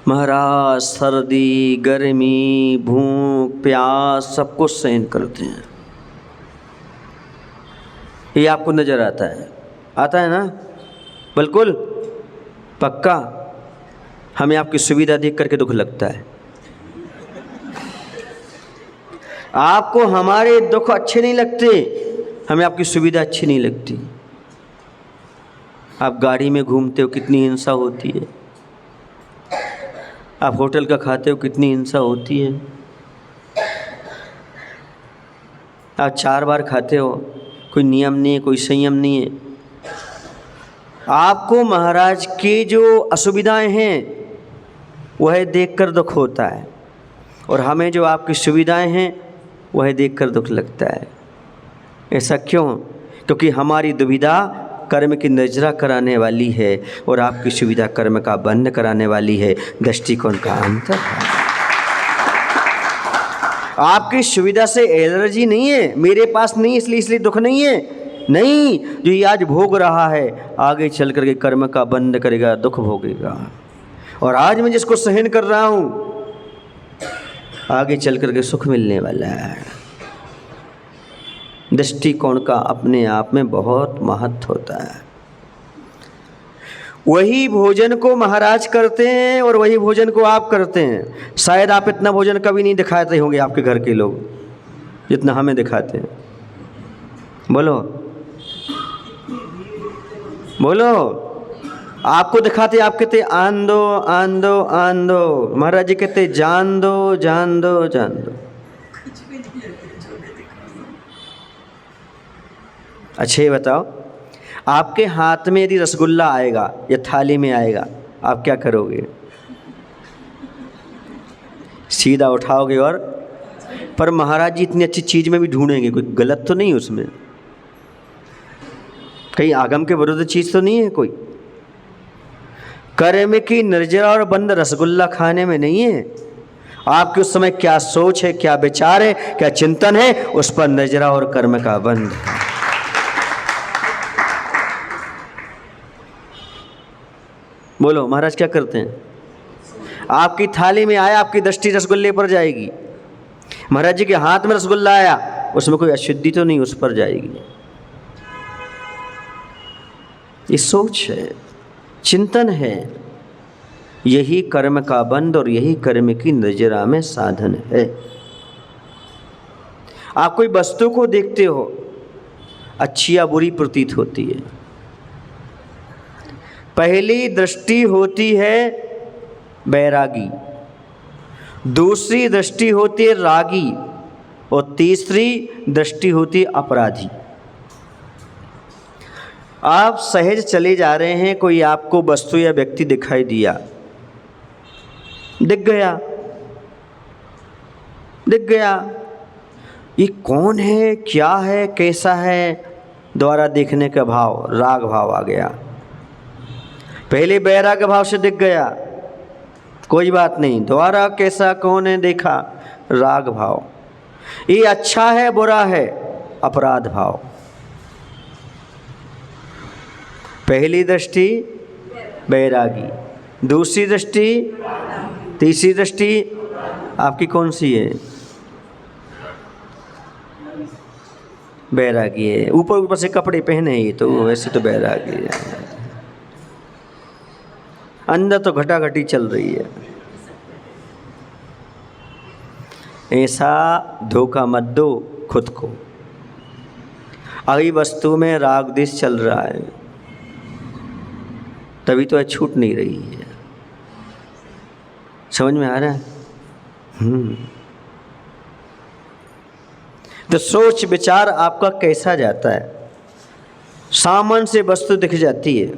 Speaker 1: महाराज सर्दी, गर्मी, भूख, प्यास सब कुछ सहन करते हैं। ये आपको नजर आता है? आता है ना? बिल्कुल पक्का। हमें आपकी सुविधा देख करके दुख लगता है। आपको हमारे दुख अच्छे नहीं लगते, हमें आपकी सुविधा अच्छी नहीं लगती। आप गाड़ी में घूमते हो, कितनी हिंसा होती है। आप होटल का खाते हो, कितनी हिंसा होती है। आप 4 बार खाते हो, कोई नियम नहीं है, कोई संयम नहीं है। आपको महाराज की जो असुविधाएं हैं वह देखकर दुख होता है, और हमें जो आपकी सुविधाएं हैं वह देखकर दुख लगता है। ऐसा क्यों? क्योंकि हमारी दुविधा कर्म की नजरा कराने वाली है और आपकी सुविधा कर्म का बंध कराने वाली है। दृष्टिकोण का अंतर है। आपकी सुविधा से एलर्जी नहीं है, मेरे पास नहीं इसलिए दुख नहीं है, नहीं। जो ये आज भोग रहा है आगे चल करके कर्म का बंध करेगा, दुख भोगेगा। और आज मैं जिसको सहन कर रहा हूँ आगे चल करके सुख मिलने वाला है। दृष्टिकोण का अपने आप में बहुत महत्व होता है। वही भोजन को महाराज करते हैं और वही भोजन को आप करते हैं। शायद आप इतना भोजन कभी नहीं दिखाते होंगे आपके घर के लोग जितना हमें दिखाते हैं। बोलो बोलो। आपको दिखाते, आप कहते आन दो आन दो आन दो, महाराज जी कहते जान दो जान दो जान दो। अच्छा ये बताओ, आपके हाथ में यदि रसगुल्ला आएगा या थाली में आएगा, आप क्या करोगे? सीधा उठाओगे और, पर महाराज जी इतनी अच्छी चीज़ में भी ढूंढेंगे, कोई गलत तो नहीं उसमें, कहीं आगम के विरुद्ध चीज़ तो नहीं है कोई। कर्म की निर्जरा और बंद रसगुल्ला खाने में नहीं है। आपके उस समय क्या सोच है, क्या विचार है, क्या चिंतन है, उस पर निर्जरा और कर्म का बंध है। बोलो महाराज क्या करते हैं? आपकी थाली में आया, आपकी दृष्टि रसगुल्ले पर जाएगी। महाराज जी के हाथ में रसगुल्ला आया, उसमें कोई अशुद्धि तो नहीं, उस पर जाएगी। ये सोच है, चिंतन है। यही कर्म का बंध और यही कर्म की नजरा में साधन है। आप कोई वस्तु को देखते हो, अच्छी या बुरी प्रतीत होती है। पहली दृष्टि होती है बैरागी, दूसरी दृष्टि होती है रागी, और तीसरी दृष्टि होती है अपराधी। आप सहज चले जा रहे हैं, कोई आपको वस्तु या व्यक्ति दिखाई दिया, दिख गया, ये कौन है, क्या है, कैसा है, द्वारा देखने का भाव, राग भाव आ गया। पहले बैराग भाव से दिख गया, कोई बात नहीं, द्वारा कैसा कौन है देखा, राग भाव। ये अच्छा है बुरा है, अपराध भाव। पहली दृष्टि बैरागी, दूसरी दृष्टि, तीसरी दृष्टि आपकी कौन सी है? बैरागी है। ऊपर से कपड़े पहने ही तो वैसे तो बैरागी है, अंदर तो घटाघटी चल रही है। ऐसा धोखा मत दो खुद को। अभी वस्तु में राग देश चल रहा है, तभी तो छूट नहीं रही है। समझ में आ रहा है? तो सोच विचार आपका कैसा जाता है? सामान से वस्तु दिख जाती है।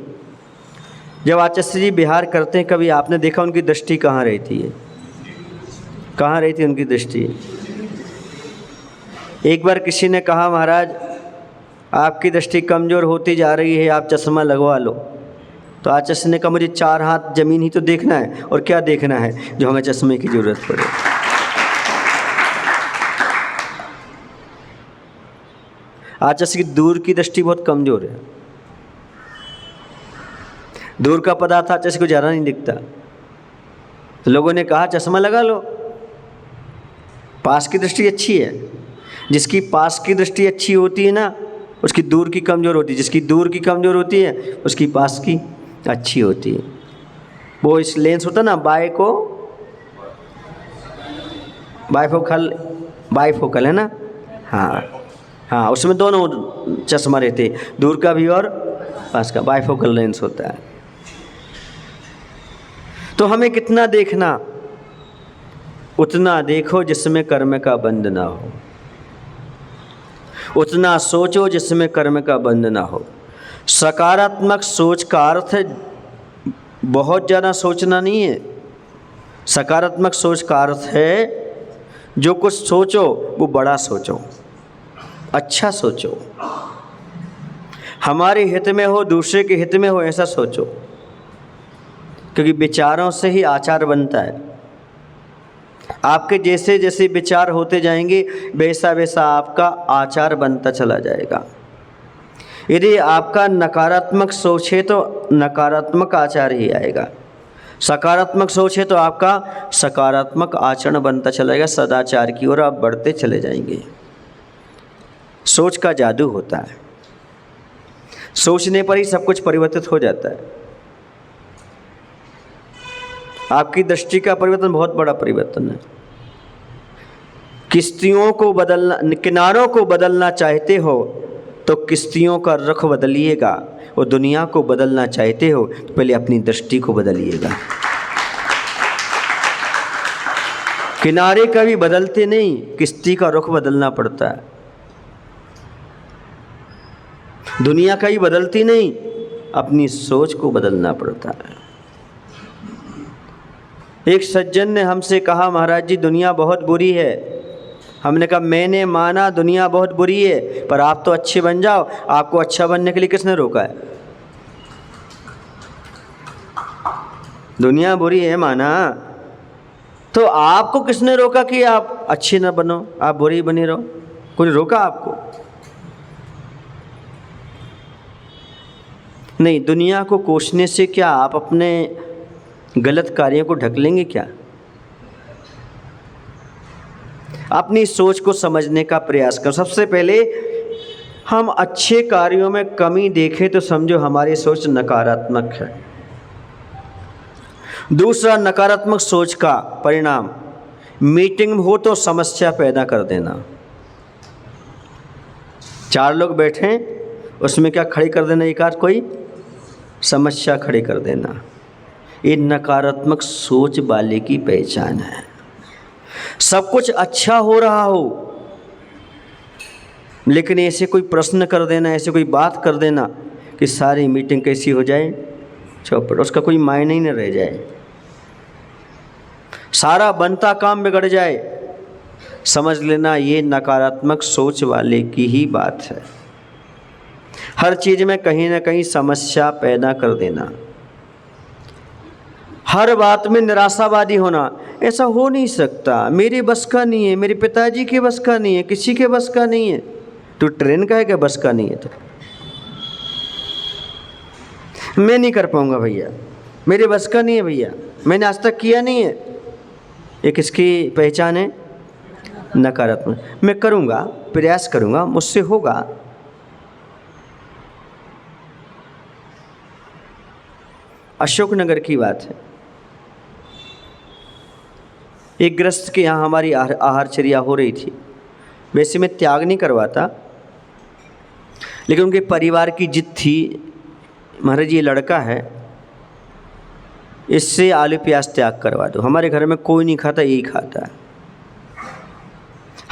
Speaker 1: जब आचार्य जी विहार करते हैं, कभी आपने देखा उनकी दृष्टि कहाँ रहती है? कहाँ रहती है उनकी दृष्टि? एक बार किसी ने कहा, महाराज आपकी दृष्टि कमज़ोर होती जा रही है, आप चश्मा लगवा लो। तो आचार्य ने कहा, मुझे 4 हाथ जमीन ही तो देखना है, और क्या देखना है जो हमें चश्मे की ज़रूरत पड़े। आचार्य की दूर की दृष्टि बहुत कमज़ोर है। दूर का पदार्थ आचार्य को ज़्यादा नहीं दिखता, तो लोगों ने कहा चश्मा लगा लो। पास की दृष्टि अच्छी है, जिसकी पास की दृष्टि अच्छी होती है ना, उसकी दूर की कमज़ोर होती है, जिसकी दूर की कमज़ोर होती है उसकी पास की अच्छी होती है। वो इस लेंस होता ना बाइफोकल है ना, हाँ, उसमें दोनों चश्मा रहते, दूर का भी और पास का, बाइफोकल लेंस होता है। तो हमें कितना देखना, उतना देखो जिसमें कर्म का बंध ना हो, उतना सोचो जिसमें कर्म का बंध ना हो। सकारात्मक सोच का अर्थ बहुत ज़्यादा सोचना नहीं है। सकारात्मक सोच का अर्थ है जो कुछ सोचो वो बड़ा सोचो, अच्छा सोचो, हमारे हित में हो, दूसरे के हित में हो, ऐसा सोचो। क्योंकि विचारों से ही आचार बनता है। आपके जैसे जैसे विचार होते जाएंगे वैसा वैसा आपका आचार बनता चला जाएगा। यदि आपका नकारात्मक सोच है तो नकारात्मक आचार ही आएगा, सकारात्मक सोच है तो आपका सकारात्मक आचरण बनता चलेगा, सदाचार की ओर आप बढ़ते चले जाएंगे। सोच का जादू होता है, सोचने पर ही सब कुछ परिवर्तित हो जाता है। आपकी दृष्टि का परिवर्तन बहुत बड़ा परिवर्तन है। किश्तियों को बदलना, किनारों को बदलना चाहते हो तो किश्तियों का रुख बदलिएगा, और दुनिया को बदलना चाहते हो तो पहले अपनी दृष्टि को बदलिएगा। किनारे कभी बदलते नहीं, किश्ती का रुख बदलना पड़ता है। दुनिया कभी बदलती नहीं, अपनी सोच को बदलना पड़ता है। एक सज्जन ने हमसे कहा, महाराज जी दुनिया बहुत बुरी है। हमने कहा मैंने माना दुनिया बहुत बुरी है, पर आप तो अच्छे बन जाओ। आपको अच्छा बनने के लिए किसने रोका है? दुनिया बुरी है माना, तो आपको किसने रोका कि आप अच्छे ना बनो, आप बुरी बने रहो? कोई रोका आपको? नहीं। दुनिया को कोसने से क्या आप अपने गलत कार्यों को ढक लेंगे क्या? अपनी सोच को समझने का प्रयास करो। सबसे पहले हम अच्छे कार्यों में कमी देखें तो समझो हमारी सोच नकारात्मक है। दूसरा, नकारात्मक सोच का परिणाम, मीटिंग हो तो समस्या पैदा कर देना। 4 लोग बैठे, उसमें क्या खड़ी कर देना, एक आध कोई समस्या खड़ी कर देना। ये नकारात्मक सोच वाले की पहचान है। सब कुछ अच्छा हो रहा हो लेकिन ऐसे कोई प्रश्न कर देना, ऐसे कोई बात कर देना कि सारी मीटिंग कैसी हो जाए, चौपट, उसका कोई मायने ही न रह जाए, सारा बनता काम बिगड़ जाए, समझ लेना ये नकारात्मक सोच वाले की ही बात है। हर चीज़ में कहीं ना कहीं समस्या पैदा कर देना, हर बात में निराशावादी होना। ऐसा हो नहीं सकता, मेरे बस का नहीं है, मेरे पिताजी के बस का नहीं है, किसी के बस का नहीं है। तो ट्रेन का है कि बस का नहीं है? तो मैं नहीं कर पाऊंगा भैया, मेरे बस का नहीं है भैया, मैंने आज तक किया नहीं है। ये किसकी पहचान है? नकारात्मक। मैं करूंगा, प्रयास करूंगा, मुझसे होगा। अशोकनगर की बात है। एक गृहस्थ के यहाँ हमारी आहारचर्या हो रही थी। वैसे मैं त्याग नहीं करवाता, लेकिन उनके परिवार की जिद थी, महाराज ये लड़का है, इससे आलू प्याज त्याग करवा दो। हमारे घर में कोई नहीं खाता, यही खाता है।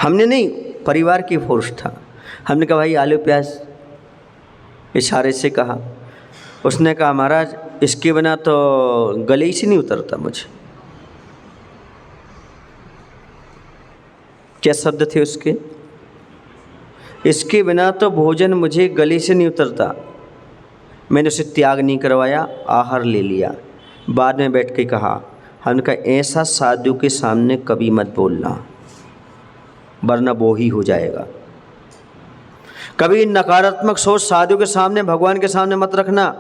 Speaker 1: हमने नहीं, परिवार की फोर्स था। हमने कहा भाई आलू प्याज, इशारे से कहा। उसने कहा महाराज इसके बिना तो गले ही से नहीं उतरता मुझे। क्या शब्द थे उसके? इसके बिना तो भोजन मुझे गले से नहीं उतरता। मैंने उसे त्याग नहीं करवाया, आहार ले लिया। बाद में बैठ के कहा, हमने कहा ऐसा साधु के सामने कभी मत बोलना, वरना वो ही हो जाएगा। कभी नकारात्मक सोच साधु के सामने, भगवान के सामने मत रखना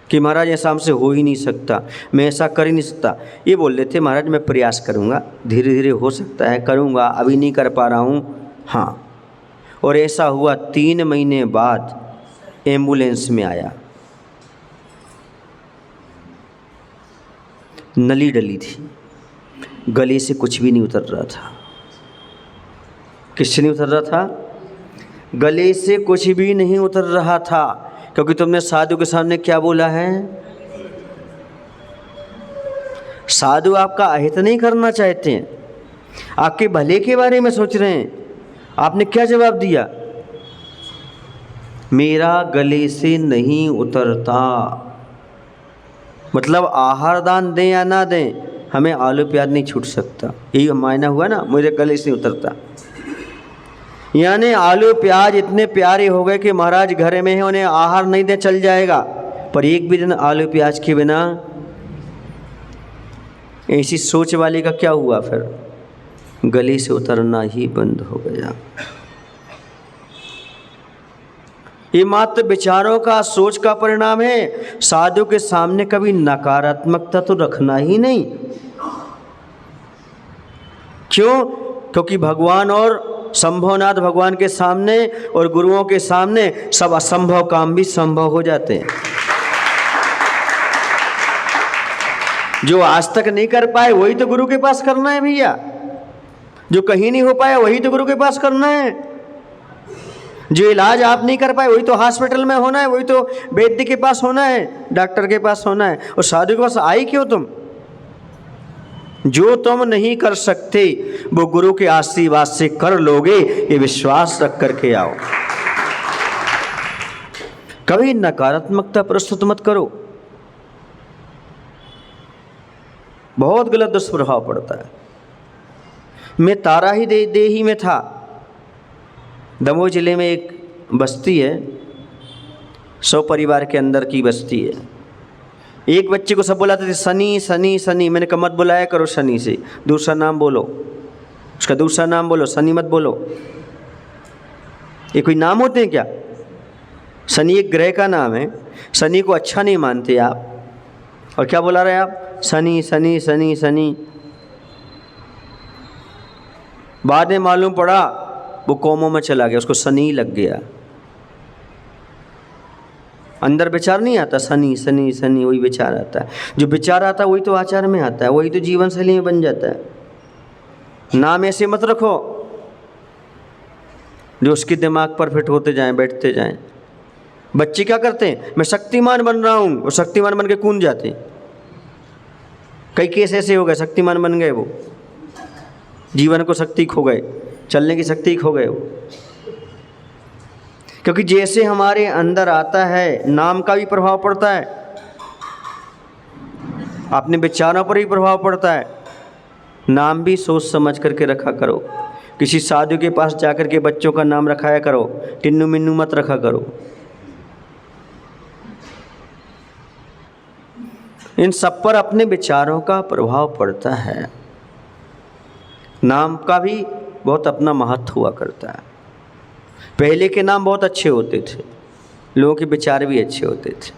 Speaker 1: कि महाराज ऐसा हमसे हो ही नहीं सकता, मैं ऐसा कर ही नहीं सकता। ये बोल रहे थे महाराज मैं प्रयास करूँगा, धीरे धीरे हो सकता है, करूँगा, अभी नहीं कर पा रहा हूँ। हाँ, और ऐसा हुआ 3 महीने बाद एम्बुलेंस में आया। नली डली थी, गले से कुछ भी नहीं उतर रहा था। किससे नहीं उतर रहा था? गले से कुछ भी नहीं उतर रहा था, क्योंकि तुमने साधु के सामने क्या बोला है? साधु आपका अहित नहीं करना चाहते हैं, आपके भले के बारे में सोच रहे हैं। आपने क्या जवाब दिया? मेरा गले से नहीं उतरता। मतलब आहार दान दें या ना दें, हमें आलू प्याज नहीं छूट सकता। यही मायना हुआ ना, मुझे गले से नहीं उतरता। यानी आलू प्याज इतने प्यारे हो गए कि महाराज घर में है, उन्हें आहार नहीं दे चल जाएगा, पर एक भी दिन आलू प्याज के बिना। ऐसी सोच वाले का क्या हुआ? फिर गले से उतरना ही बंद हो गया। ये मात्र विचारों का, सोच का परिणाम है। साधु के सामने कभी नकारात्मकता तो रखना ही नहीं। क्यों? क्योंकि भगवान और संभवनाथ भगवान के सामने और गुरुओं के सामने सब असंभव काम भी संभव हो जाते हैं। जो आज तक नहीं कर पाए वही तो गुरु के पास करना है भैया। जो कहीं नहीं हो पाया वही तो गुरु के पास करना है। जो इलाज आप नहीं कर पाए वही तो हॉस्पिटल में होना है, वही तो वैद्य के पास होना है, डॉक्टर के पास होना है। और साधु के पास आई क्यों तुम? जो तुम नहीं कर सकते वो गुरु के आशीर्वाद से कर लोगे, ये विश्वास रख करके आओ। कभी नकारात्मकता प्रस्तुत मत करो, बहुत गलत दुष्प्रभाव पड़ता है। मैं तारा ही देही में था। दमोह जिले में एक बस्ती है, 100 परिवार के अंदर की बस्ती है। एक बच्चे को सब बुलाते थे सनी सनी सनी। मैंने कहा मत बुलाया करो शनि से, दूसरा नाम बोलो, उसका दूसरा नाम बोलो, सनी मत बोलो। ये कोई नाम होते हैं क्या? शनि एक ग्रह का नाम है। शनि को अच्छा नहीं मानते आप, और क्या बोला रहे आप? शनि शनि शनि शनि। बाद में मालूम पड़ा वो कौमों में चला गया, उसको शनि लग गया। अंदर विचार नहीं आता, शनि शनि शनि, वही विचार आता है। जो विचार आता है वही तो आचार में आता है, वही तो जीवन शैली में बन जाता है। नाम ऐसे मत रखो जो उसके दिमाग पर फिट होते जाएं, बैठते जाएं। बच्चे क्या करते हैं? मैं शक्तिमान बन रहा हूँ, वो शक्तिमान बन के कूद जाते हैं। कई केस ऐसे हो गए, शक्तिमान बन गए, वो जीवन को शक्ति खो गए, चलने की शक्ति खो गए वो। क्योंकि जैसे हमारे अंदर आता है, नाम का भी प्रभाव पड़ता है, अपने विचारों पर भी प्रभाव पड़ता है। नाम भी सोच समझ करके रखा करो। किसी साधु के पास जाकर के बच्चों का नाम रखाया करो, टिन्नू मिन्नू मत रखा करो। इन सब पर अपने विचारों का प्रभाव पड़ता है। नाम का भी बहुत अपना महत्व हुआ करता है। पहले के नाम बहुत अच्छे होते थे, लोगों के विचार भी अच्छे होते थे।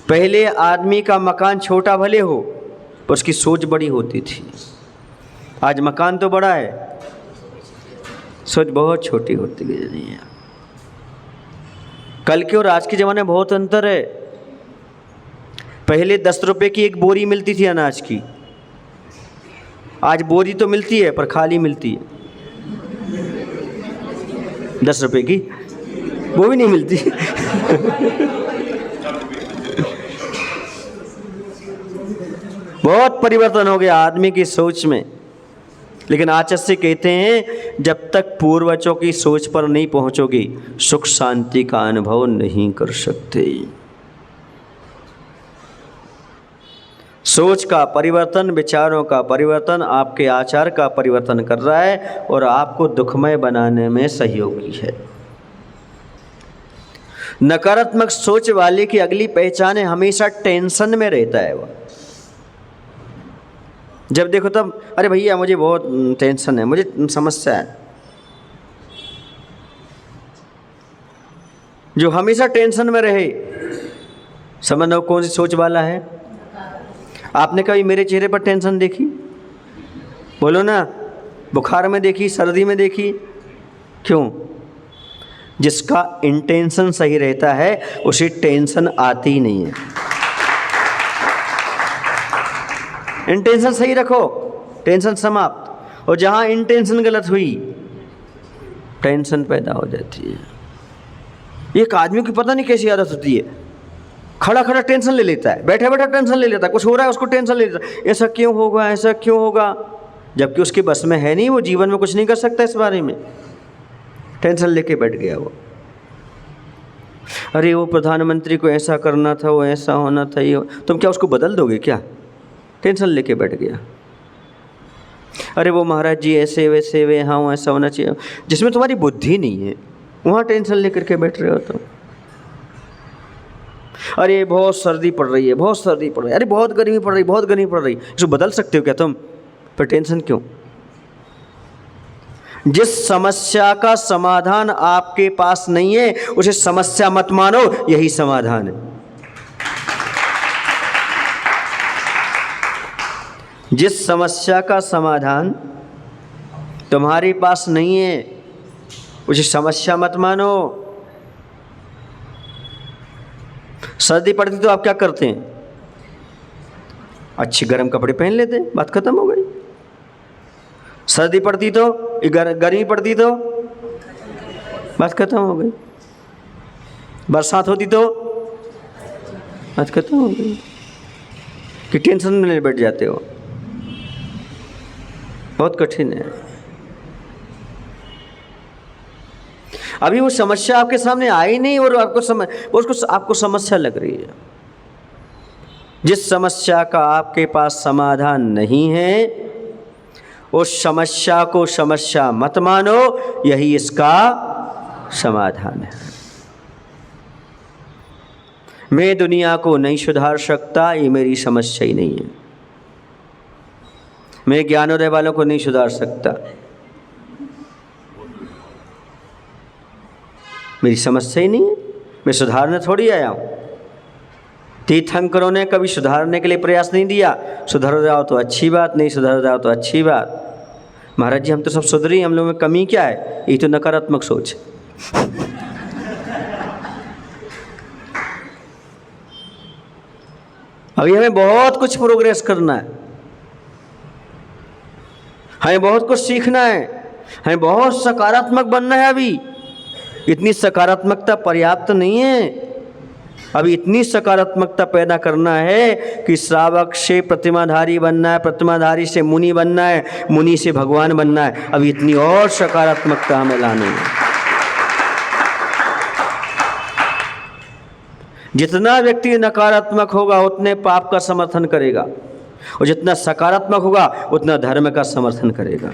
Speaker 1: पहले आदमी का मकान छोटा भले हो, पर उसकी सोच बड़ी होती थी। आज मकान तो बड़ा है, सोच बहुत छोटी होती गई है। कल के और आज के ज़माने में बहुत अंतर है। पहले 10 रुपए की एक बोरी मिलती थी अनाज की, आज बोरी तो मिलती है पर खाली मिलती है। 10 रुपए की वो भी नहीं मिलती। बहुत परिवर्तन हो गया आदमी की सोच में। लेकिन आचार्य कहते हैं जब तक पूर्वजों की सोच पर नहीं पहुंचोगे, सुख शांति का अनुभव नहीं कर सकते। सोच का परिवर्तन, विचारों का परिवर्तन आपके आचार का परिवर्तन कर रहा है और आपको दुखमय बनाने में सहयोगी है। नकारात्मक सोच वाले की अगली पहचान है हमेशा टेंशन में रहता है। वह जब देखो तब अरे भैया मुझे बहुत टेंशन है, मुझे समस्या है। जो हमेशा टेंशन में रहे, समझ लो कौन सी सोच वाला है। आपने कभी मेरे चेहरे पर टेंशन देखी? बोलो ना। बुखार में देखी, सर्दी में देखी? क्यों? जिसका इंटेंशन सही रहता है उसे टेंशन आती ही नहीं है। इंटेंशन सही रखो, टेंशन समाप्त। और जहाँ इंटेंशन गलत हुई, टेंशन पैदा हो जाती है। एक आदमी की पता नहीं कैसी आदत होती है, खड़ा खड़ा टेंशन ले लेता है, बैठा बैठा टेंशन ले लेता है, कुछ हो रहा है उसको टेंशन ले लेता है, ऐसा क्यों होगा, ऐसा क्यों होगा, जबकि उसके बस में है नहीं, वो जीवन में कुछ नहीं कर सकता इस बारे में, टेंशन लेके बैठ गया वो। अरे वो प्रधानमंत्री को ऐसा करना था, वो ऐसा होना था, ये तुम क्या उसको बदल दोगे क्या? टेंशन लेके बैठ गया। अरे वो महाराज जी ऐसे वैसे वे, हाँ ऐसा होना चाहिए, जिसमें तुम्हारी बुद्धि नहीं है वहाँ टेंशन लेकर के बैठ रहे हो तुम। अरे बहुत सर्दी पड़ रही है, बहुत सर्दी पड़ रही है, अरे बहुत गर्मी पड़ रही, बहुत गर्मी पड़ रही, इसको बदल सकते हो क्या तुम? पर टेंशन क्यों? जिस समस्या का समाधान आपके पास नहीं है उसे समस्या मत मानो, यही समाधान है। जिस समस्या का समाधान तुम्हारे पास नहीं है उसे समस्या मत मानो। सर्दी पड़ती तो आप क्या करते हैं? अच्छे गर्म कपड़े पहन लेते हैं, बात खत्म हो गई। सर्दी पड़ती तो, गर्मी पड़ती तो बात खत्म हो गई। बरसात होती तो बात खत्म हो गई। कि टेंशन में बैठ जाते हो, बहुत कठिन है। अभी वो समस्या आपके सामने आई नहीं और आपको समस्या लग रही है। जिस समस्या का आपके पास समाधान नहीं है उस समस्या को समस्या मत मानो, यही इसका समाधान है। मैं दुनिया को नहीं सुधार सकता, ये मेरी समस्या ही नहीं है। मैं ज्ञानोदय वालों को नहीं सुधार सकता, मेरी समस्या ही नहीं है। मैं सुधारने थोड़ी आया हूँ। तीर्थंकरों ने कभी सुधारने के लिए प्रयास नहीं दिया। सुधर जाओ तो अच्छी बात, नहीं सुधर जाओ तो अच्छी बात। महाराज जी हम तो सब सुधरी, हम लोगों में कमी क्या है? ये तो नकारात्मक सोच। अभी हमें बहुत कुछ प्रोग्रेस करना है, हमें बहुत कुछ सीखना है, हमें बहुत सकारात्मक बनना है। अभी इतनी सकारात्मकता पर्याप्त नहीं है। अभी इतनी सकारात्मकता पैदा करना है कि श्रावक से प्रतिमाधारी बनना है, प्रतिमाधारी से मुनि बनना है, मुनि से भगवान बनना है। अभी इतनी और सकारात्मकता हमें लानी है। जितना व्यक्ति नकारात्मक होगा उतने पाप का समर्थन करेगा, और जितना सकारात्मक होगा उतना धर्म का समर्थन करेगा।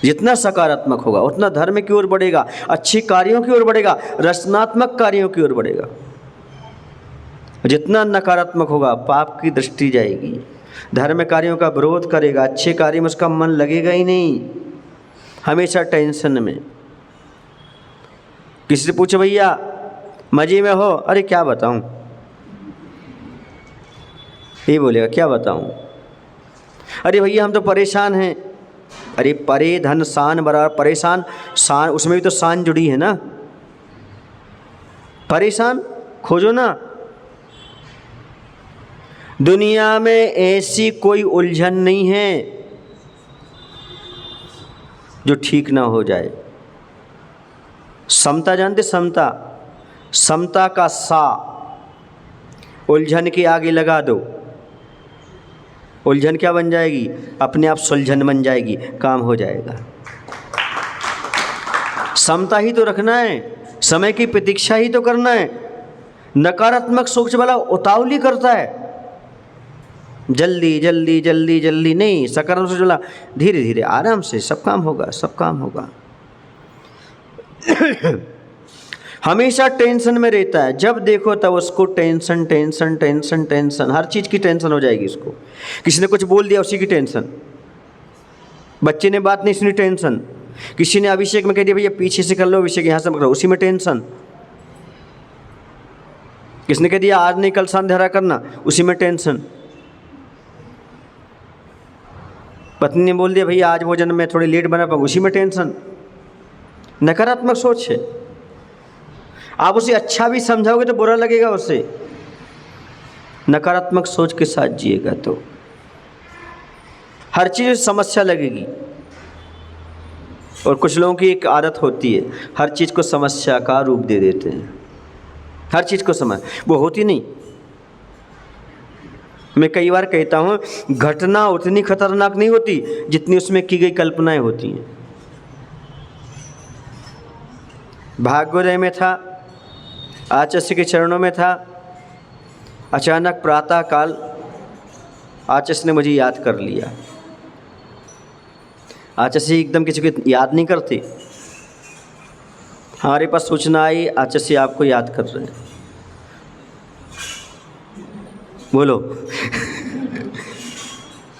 Speaker 1: जितना सकारात्मक होगा उतना धर्म की ओर बढ़ेगा, अच्छी कार्यों की ओर बढ़ेगा, रचनात्मक कार्यों की ओर बढ़ेगा। जितना नकारात्मक होगा पाप की दृष्टि जाएगी, धर्म कार्यों का विरोध करेगा, अच्छे कार्य में उसका मन लगेगा ही नहीं, हमेशा टेंशन में। किसी से पूछो भैया मजे में हो? अरे क्या बताऊं, ये बोलेगा क्या बताऊं। अरे भैया हम तो परेशान हैं। अरे परे धन सान बराबर परेशान, सान उसमें भी तो सान जुड़ी है ना। परेशान खोजो ना। दुनिया में ऐसी कोई उलझन नहीं है जो ठीक ना हो जाए। समता जानते? समता, समता का सा उलझन के आगे लगा दो, उलझन क्या बन जाएगी? अपने आप सुलझन बन जाएगी, काम हो जाएगा। समता ही तो रखना है, समय की प्रतीक्षा ही तो करना है। नकारात्मक सोच वाला उतावली करता है, जल्दी जल्दी जल्दी जल्दी नहीं। सकारात्मक सोच वाला धीरे धीरे आराम से, सब काम होगा, सब काम होगा। हमेशा टेंशन में रहता है, जब देखो तब उसको टेंशन टेंशन टेंशन टेंशन, हर चीज़ की टेंशन हो जाएगी इसको। किसी ने कुछ बोल दिया उसी की टेंशन, बच्चे ने बात नहीं सुनी टेंशन, किसी ने अभिषेक में कह दिया भैया पीछे से कर लो, अभिषेक यहाँ से मत करो, उसी में टेंशन। किसने कह दिया आज नहीं कल संध्या करना, उसी में टेंशन। पत्नी ने बोल दिया भैया आज भोजन में थोड़ी लेट बना पाऊँ, उसी में टेंशन। नकारात्मक सोच है। आप उसे अच्छा भी समझाओगे तो बुरा लगेगा उसे। नकारात्मक सोच के साथ जिएगा तो हर चीज़ समस्या लगेगी। और कुछ लोगों की एक आदत होती है, हर चीज़ को समस्या का रूप दे देते हैं। हर चीज़ को समझ, वो होती नहीं। मैं कई बार कहता हूँ घटना उतनी खतरनाक नहीं होती जितनी उसमें की गई कल्पनाएं होती हैं। भाग्योदय में था, आचार्य के चरणों में था, अचानक प्रातः काल आचार्य ने मुझे याद कर लिया। आचार्य एकदम किसी को याद नहीं करते। हमारे पास सूचना आई आचार्य आपको याद कर रहे हैं। बोलो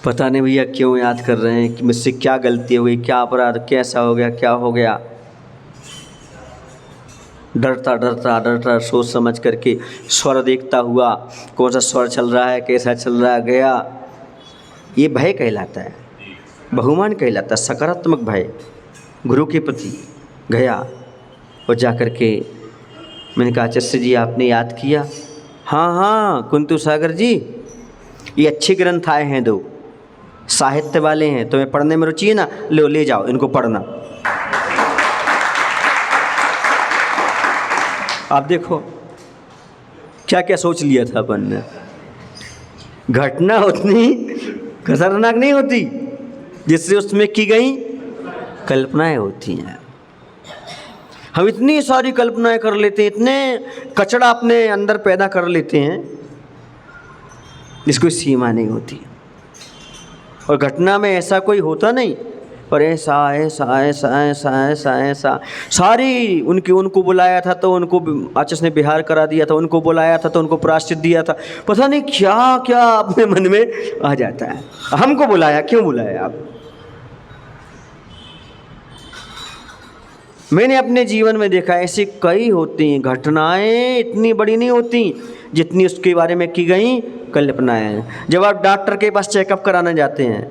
Speaker 1: पता नहीं भैया क्यों याद कर रहे हैं, कि मुझसे क्या गलती हो गई, क्या अपराध, कैसा हो गया, क्या हो गया। डरता डरता डरता सोच समझ करके स्वर देखता हुआ, कौन सा स्वर चल रहा है, कैसा चल रहा है, गया। ये भय कहलाता है, बहुमान कहलाता है, सकारात्मक भय गुरु के प्रति। गया और जा कर के मैंने कहा आचार्य जी आपने याद किया? हाँ हाँ कुंतु सागर जी, ये अच्छे ग्रंथ आए हैं, 2 साहित्य वाले हैं, तुम्हें पढ़ने में रुचि है ना, ले जाओ इनको पढ़ना। आप देखो क्या क्या सोच लिया था अपन ने। घटना उतनी खतरनाक नहीं होती जिससे उसमें की गई कल्पनाएं होती हैं। हम इतनी सारी कल्पनाएं कर लेते हैं, इतने कचड़ा अपने अंदर पैदा कर लेते हैं जिसकी सीमा नहीं होती। और घटना में ऐसा कोई होता नहीं, पर ऐसा ऐसा ऐसा ऐसा ऐसा ऐसा सारी उनको बुलाया था तो उनको आचार्य ने बिहार करा दिया था, उनको बुलाया था तो उनको प्रायश्चित दिया था, पता नहीं क्या क्या अपने मन में आ जाता है। हमको बुलाया, क्यों बुलाया आप? मैंने अपने जीवन में देखा ऐसी कई होती हैं घटनाएं, इतनी बड़ी नहीं होती जितनी उसके बारे में की गई कल्पनाएं हैं। जब आप डॉक्टर के पास चेकअप कराने जाते हैं,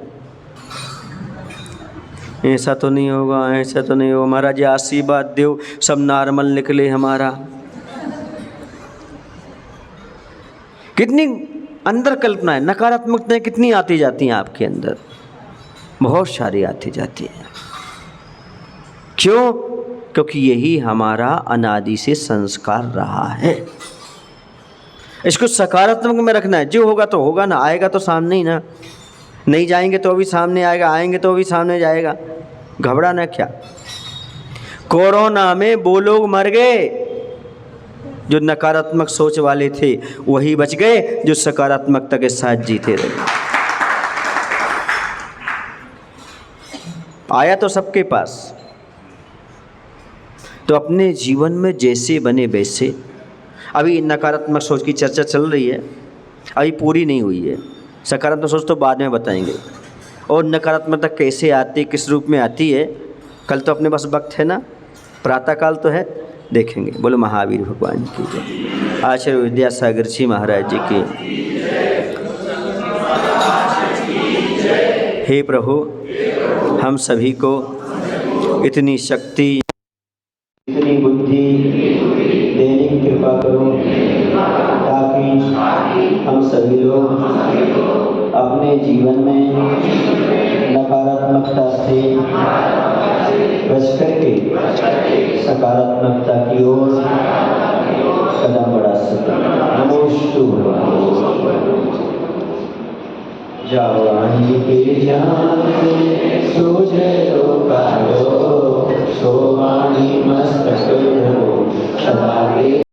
Speaker 1: ऐसा तो नहीं होगा, ऐसा तो नहीं होगा, महाराज आशीर्वाद दो सब नॉर्मल निकले हमारा। कितनी अंदर कल्पनाएं, नकारात्मकताएं कितनी आती जाती हैं आपके अंदर, बहुत सारी आती जाती हैं। क्यों? क्योंकि यही हमारा अनादि से संस्कार रहा है। इसको सकारात्मक में रखना है। जो होगा तो होगा ना, आएगा तो सामने ही ना, नहीं जाएंगे तो भी सामने आएगा, आएंगे तो भी सामने जाएगा। घबराना क्या? कोरोना में वो लोग मर गए जो नकारात्मक सोच वाले थे, वही बच गए जो सकारात्मकता के साथ जीते रहे। आया तो सबके पास। तो अपने जीवन में जैसे बने वैसे, अभी नकारात्मक सोच की चर्चा चल रही है, अभी पूरी नहीं हुई है। सकारात्मक सोच तो बाद में बताएंगे, और नकारात्मकता कैसे आती है, किस रूप में आती है, कल तो अपने पास वक्त है ना, प्रातःकाल तो है, देखेंगे। बोलो महावीर भगवान की जय, आचार्य विद्यासागर जी महाराज जी की। हे प्रभु, हम सभी को इतनी शक्ति, इतनी बुद्धि देने की कृपा करो ताकि हम सभी लोग अपने जीवन में नकारात्मकता से बच करके सकारात्मकता की ओर कदम बढ़ा सकें। नमोस्तु जावानी के जाने सोझे रोकायो, सोवानी मस्तक हो सदा